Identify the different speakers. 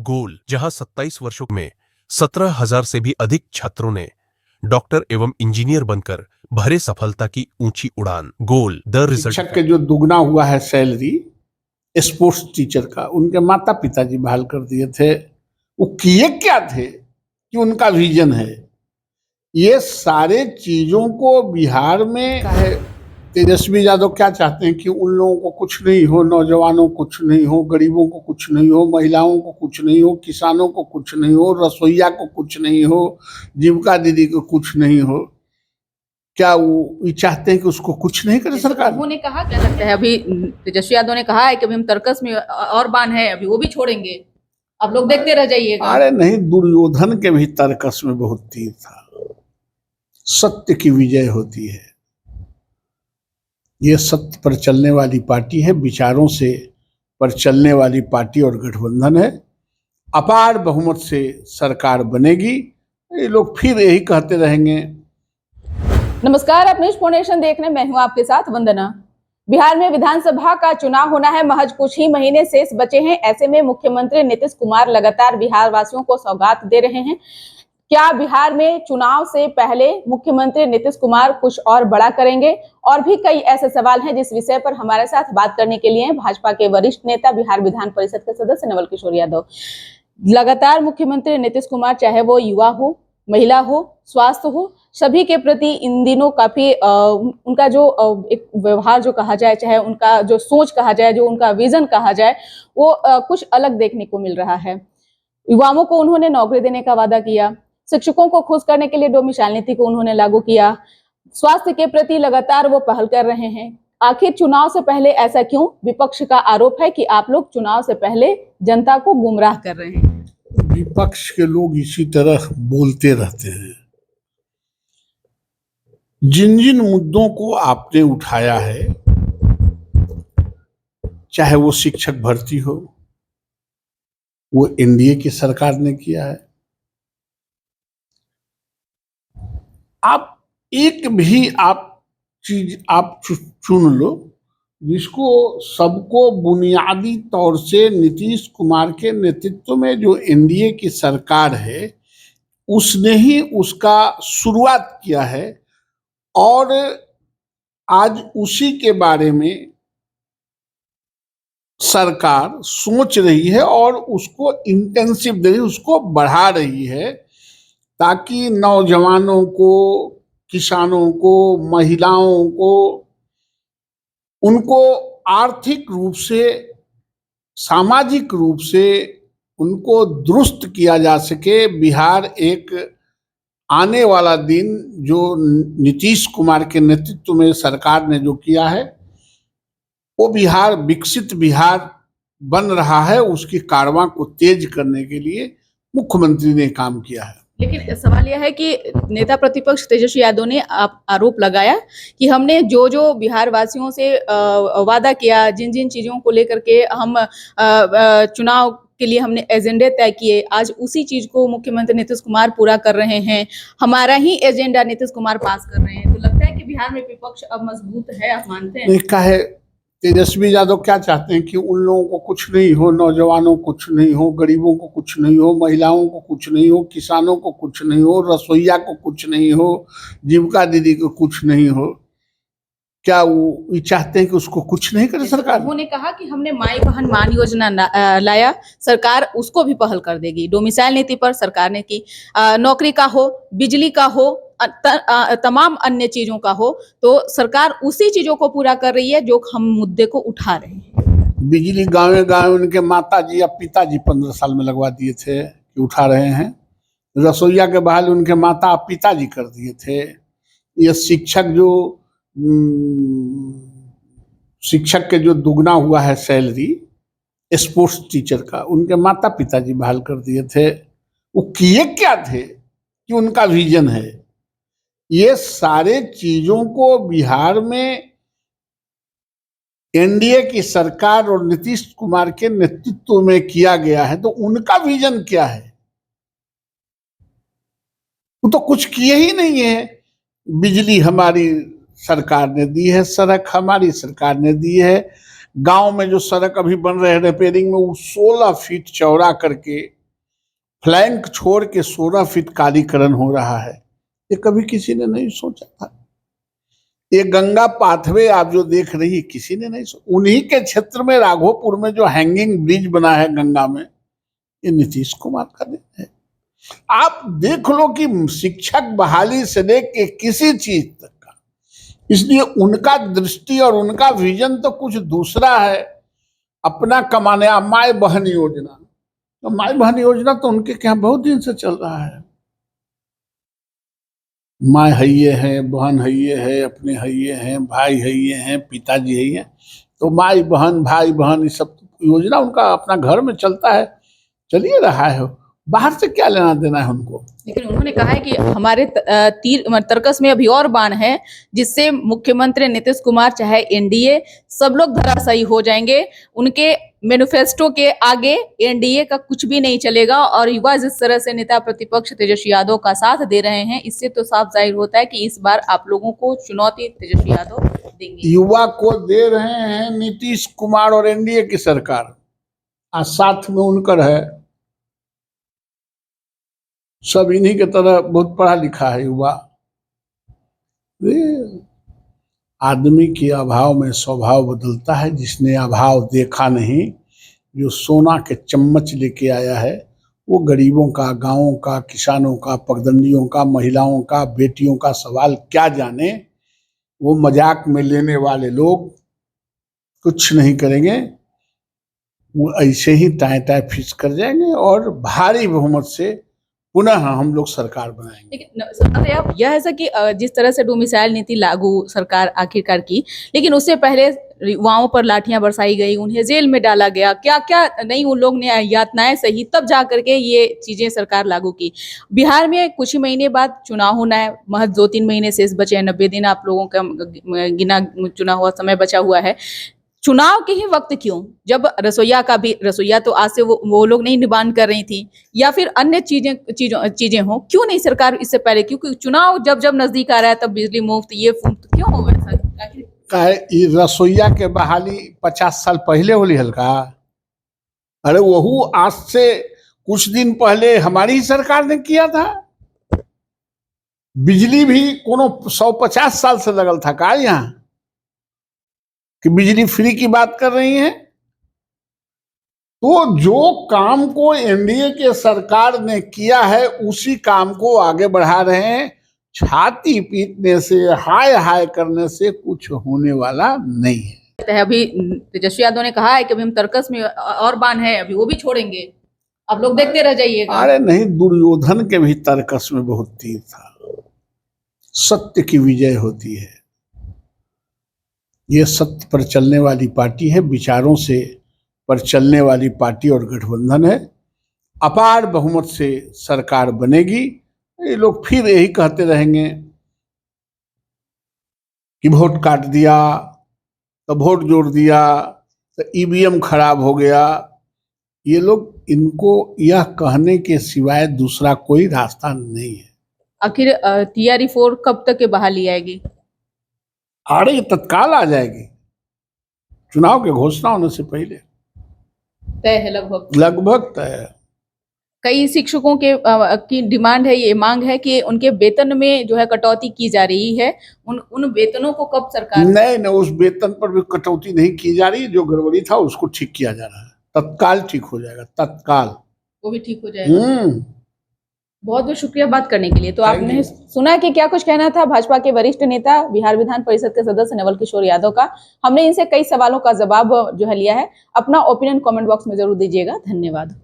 Speaker 1: गोल, जहां 27 वर्षों में 17,000 से भी अधिक छात्रों ने डॉक्टर एवं इंजीनियर बनकर भरे सफलता की ऊंची उड़ान। Goal the result.
Speaker 2: शिक्षक के जो दुगना हुआ है सैलरी स्पोर्ट्स टीचर का, उनके माता पिताजी बहाल कर दिए थे। वो किए क्या थे कि उनका विजन है। ये सारे चीजों को बिहार में है। तेजस्वी यादव क्या चाहते हैं कि उन लोगों को कुछ नहीं हो, नौजवानों को कुछ नहीं हो, गरीबों को कुछ नहीं हो, महिलाओं को कुछ नहीं हो, किसानों को कुछ नहीं हो, रसोईया को कुछ नहीं हो, जीविका दीदी को कुछ नहीं हो। क्या वो ये चाहते हैं कि उसको कुछ नहीं करे सरकार?
Speaker 3: उन्होंने कहा, क्या लगता है, अभी तेजस्वी यादव ने कहा है कि अभी हम तर्कस में और बान है, अभी वो भी छोड़ेंगे, आप लोग देखते रह जाइएगा।
Speaker 2: अरे नहीं, दुर्योधन के भी तर्कस में बहुत तीर था। सत्य की विजय होती है। ये सत्य पर चलने वाली पार्टी है, विचारों से पर चलने वाली पार्टी और गठबंधन है। अपार बहुमत से सरकार बनेगी। ये लोग फिर यही कहते रहेंगे।
Speaker 3: नमस्कार, आप न्यूज़ फाउंडेशन देख रहे हैं, मैं हूं आपके साथ वंदना। बिहार में विधानसभा का चुनाव होना है, महज कुछ ही महीने शेष बचे हैं। ऐसे में मुख्यमंत्री नीतीश कुमार लगातार बिहार वासियों को सौगात दे रहे हैं। क्या बिहार में चुनाव से पहले मुख्यमंत्री नीतीश कुमार कुछ और बड़ा करेंगे? और भी कई ऐसे सवाल हैं जिस विषय पर हमारे साथ बात करने के लिए भाजपा के वरिष्ठ नेता, बिहार विधान परिषद के सदस्य नवल किशोर यादव। लगातार मुख्यमंत्री नीतीश कुमार, चाहे वो युवा हो, महिला हो, स्वास्थ्य हो, सभी के प्रति इन दिनों काफी उनका जो एक व्यवहार जो कहा जाए, चाहे उनका जो सोच कहा जाए, जो उनका विजन कहा जाए, वो कुछ अलग देखने को मिल रहा है। युवाओं को उन्होंने नौकरी देने का वादा किया, शिक्षकों को खुश करने के लिए डोमिसाइल नीति को उन्होंने लागू किया, स्वास्थ्य के प्रति लगातार वो पहल कर रहे हैं। आखिर चुनाव से पहले ऐसा क्यों? विपक्ष का आरोप है कि आप लोग चुनाव से पहले जनता को गुमराह कर रहे हैं।
Speaker 2: विपक्ष के लोग इसी तरह बोलते रहते हैं। जिन जिन मुद्दों को आपने उठाया है, चाहे वो शिक्षक भर्ती हो, वो एनडीए की सरकार ने किया है। आप एक भी चीज आप चुन लो जिसको सबको बुनियादी तौर से नीतीश कुमार के नेतृत्व में जो एनडीए की सरकार है उसने ही उसका शुरुआत किया है और आज उसी के बारे में सरकार सोच रही है और उसको इंटेंसिव दे रही है, उसको बढ़ा रही है, ताकि नौजवानों को, किसानों को, महिलाओं को, उनको आर्थिक रूप से, सामाजिक रूप से उनको दुरुस्त किया जा सके। बिहार एक आने वाला दिन जो नीतीश कुमार के नेतृत्व में सरकार ने जो किया है, वो बिहार विकसित बिहार बन रहा है। उसकी कारवां को तेज करने के लिए मुख्यमंत्री ने काम किया है।
Speaker 3: लेकिन सवाल यह है कि नेता प्रतिपक्ष तेजस्वी यादव ने आरोप लगाया कि हमने जो जो बिहार वासियों से वादा किया, जिन जिन चीजों को लेकर के हम चुनाव के लिए हमने एजेंडे तय किए, आज उसी चीज को मुख्यमंत्री नीतीश कुमार पूरा कर रहे हैं। हमारा ही एजेंडा नीतीश कुमार पास कर रहे हैं। तो लगता है कि बिहार में विपक्ष अब मजबूत है, आप मानते हैं?
Speaker 2: कहे तेजस्वी यादव क्या चाहते हैं कि उन लोगों को कुछ नहीं हो, नौजवानों को कुछ नहीं हो, गरीबों को कुछ नहीं हो, महिलाओं को कुछ नहीं हो, किसानों को कुछ नहीं हो, रसोईया को कुछ नहीं हो, जीविका दीदी को कुछ नहीं हो। क्या वो ये चाहते हैं कि उसको कुछ नहीं करे सरकार?
Speaker 3: उन्होंने कहा कि हमने माई बहन मान योजना लाया, सरकार उसको भी पहल कर देगी। डोमिसाइल नीति पर सरकार ने की, नौकरी का हो, बिजली का हो, तमाम अन्य चीजों का हो, तो सरकार उसी चीजों को पूरा कर रही है जो हम मुद्दे को उठा रहे हैं।
Speaker 2: बिजली गाँव गाँव उनके माताजी या पिताजी 15 साल में लगवा दिए थे कि उठा रहे हैं। रसोईया के बहाल उनके माता पिताजी कर दिए थे। ये शिक्षक के जो दुगना हुआ है सैलरी स्पोर्ट्स टीचर का, उनके माता पिताजी बहाल कर दिए थे। वो किए क्या थे कि उनका विजन है। ये सारे चीजों को बिहार में एनडीए की सरकार और नीतीश कुमार के नेतृत्व में किया गया है। तो उनका विजन क्या है? वो तो कुछ किए ही नहीं है। बिजली हमारी सरकार ने दी है, सड़क हमारी सरकार ने दी है, गांव में जो सड़क अभी बन रहे हैं रिपेयरिंग में, वो 16 फीट चौड़ा करके फ्लैंक छोड़ के 16 फीट कालीकरण हो रहा है। ये कभी किसी ने नहीं सोचा था। ये गंगा पाथवे आप जो देख रही है, किसी ने नहीं सोचा। उन्हीं के क्षेत्र में राघोपुर में जो हैंगिंग ब्रिज बना है गंगा में, ये नीतीश कुमार का देन है। आप देख लो कि शिक्षक बहाली से लेके किसी चीज तक का, इसलिए उनका दृष्टि और उनका विजन तो कुछ दूसरा है। अपना कमाने, माई बहन योजना, तो माई बहन योजना तो उनके क्या बहुत दिन से चल रहा है। माँ हैये है, बहन हैये है, अपने हैये हैं, भाई हैये हैं, पिताजी हैये, तो माई बहन भाई बहन ये सब योजना उनका अपना घर में चलता है, चलिए रहा है। बाहर से क्या लेना देना है उनको।
Speaker 3: लेकिन उन्होंने कहा है कि हमारे तर्कस में अभी और बाण है, जिससे मुख्यमंत्री नीतीश कुमार चाहे एनडीए सब लोग धराशायी हो जाएंगे। उनके मैनिफेस्टो के आगे एनडीए का कुछ भी नहीं चलेगा। और युवा जिस तरह से नेता प्रतिपक्ष तेजस्वी यादव का साथ दे रहे हैं, इससे तो साफ जाहिर होता है कि इस बार आप लोगों को चुनौती तेजस्वी यादव देंगे।
Speaker 2: युवा को दे रहे हैं नीतीश कुमार और एनडीए की सरकार, आज साथ में उनकर है। सब इन्हीं के तरह बहुत पढ़ा लिखा है युवा। आदमी के अभाव में स्वभाव बदलता है। जिसने अभाव देखा नहीं, जो सोना के चम्मच लेके आया है, वो गरीबों का, गांवों का, किसानों का, पगडंडियों का, महिलाओं का, बेटियों का सवाल क्या जाने। वो मजाक में लेने वाले लोग कुछ नहीं करेंगे, वो ऐसे ही टाए टाए फिस कर जाएंगे और भारी बहुमत से पुनः हम लोग सरकार बनाएंगे।
Speaker 3: लेकिन यह है कि जिस तरह से डोमिसाइल नीति लागू सरकार आखिरकार की, लेकिन उससे पहले युवाओं पर लाठियां बरसाई गई, उन्हें जेल में डाला गया, क्या क्या नहीं उन लोग ने यातनाएं सही, तब जा करके ये चीजें सरकार लागू की। बिहार में कुछ ही महीने बाद चुनाव होना है, महज 2-3 महीने शेष बचे हैं, 90 दिन आप लोगों का गिना चुना हुआ समय बचा हुआ है। चुनाव के ही वक्त क्यों, जब रसोईया तो आज से वो लोग नहीं निबान कर रही थी, या फिर अन्य चीजें हो, क्यों नहीं सरकार इससे पहले? क्योंकि चुनाव जब नजदीक आ रहा है तब बिजली मुफ्त, ये मुफ्त क्यों हो ऐसा?
Speaker 2: रसोईया के बहाली 50 साल पहले होली हल्का। अरे वहू आज से कुछ दिन पहले हमारी ही सरकार ने किया था। बिजली भी कोनो 150 साल से लगल था का यहाँ कि बिजली फ्री की बात कर रही हैं। तो जो काम को एनडीए के सरकार ने किया है, उसी काम को आगे बढ़ा रहे हैं। छाती पीटने से, हाय हाय करने से कुछ होने वाला नहीं है।
Speaker 3: अभी तेजस्वी यादव ने कहा है कि अभी हम तर्कस में और बाण है, अभी वो भी छोड़ेंगे, आप लोग देखते रह जाइएगा।
Speaker 2: अरे नहीं, दुर्योधन के भी तर्कस में बहुत तीर था। सत्य की विजय होती है। ये सत्य पर चलने वाली पार्टी है, विचारों से पर चलने वाली पार्टी और गठबंधन है। अपार बहुमत से सरकार बनेगी। ये लोग फिर यही कहते रहेंगे कि वोट काट दिया तो वोट जोड़ दिया तो ईवीएम खराब हो गया। ये लोग, इनको यह कहने के सिवाय दूसरा कोई रास्ता नहीं है।
Speaker 3: आखिर TRE-4 कब तक के बहाली आएगी?
Speaker 2: अरे तत्काल आ जाएगी, चुनाव के घोषणा होने से पहले।
Speaker 3: तय है
Speaker 2: लगभग तय है।
Speaker 3: कई शिक्षकों की डिमांड है, ये मांग है कि उनके वेतन में जो है कटौती की जा रही है। उन वेतनों को कब सरकार? नहीं,
Speaker 2: उस वेतन पर भी कटौती नहीं की जा रही। जो गड़बड़ी था उसको ठीक किया जा रहा है। तत्काल ठीक हो जाएगा, तत्काल
Speaker 3: वो भी ठीक हो जाएगा। बहुत बहुत शुक्रिया बात करने के लिए। तो आपने सुना कि क्या कुछ कहना था भाजपा के वरिष्ठ नेता, बिहार विधान परिषद के सदस्य नवल किशोर यादव का। हमने इनसे कई सवालों का जवाब जो है लिया है। अपना ओपिनियन कमेंट बॉक्स में जरूर दीजिएगा। धन्यवाद।